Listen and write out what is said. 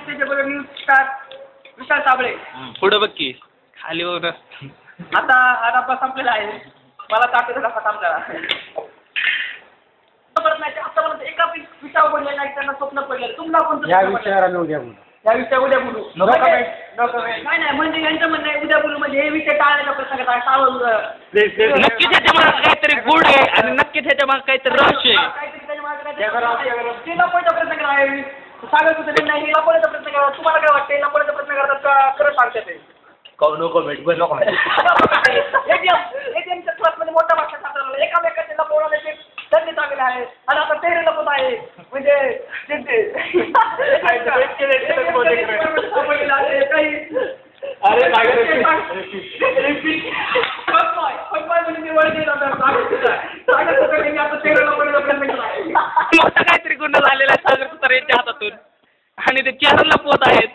त्याच्याबरोबर news star विशाल साबळे. पुढं बघ की खाली बघ. आता हा डब्बा संपलेला आहे. मला ताकद डब्बा संपला. परत नाही आतापर्यंत एका विषयावर बोलले नाही त्यांना स्वप्न पडलेलं. तुम्हाला कोणतं या विषयावर उद्या बोलू. या विषयावर उद्या बोलू. नाही नाही म्हणजे यांचं म्हणणं आहे उद्या बोलू म्हणजे हे विषय टाळण्याचा प्रश्न करता. नक्की त्याच्या मागे काहीतरी गुड आहे आणि नक्की त्याच्या मागे काहीतरी रहस्य आहे. काहीतरी त्याच्या मागे ते लपवायचा प्रयत्न करा आहे. सांगत होतं नाही हे लपवण्याचा प्रयत्न करा. तुम्हाला काय वाटतं लपवण्याचा प्रयत्न करतात का खरं सांगतात ते? नको भेट नको एटीएमच्या क्लासमध्ये मोठा भाषा सापडला एकामेकाचे लपवण्याचे त्यांनी चांगले आहे आणि आता ते लपत आहे म्हणजे मोठा काहीतरी गुन्हा झालेला आहे सागर सुतार यांच्या हातातून आणि ते चेहरा लपवत आहेत.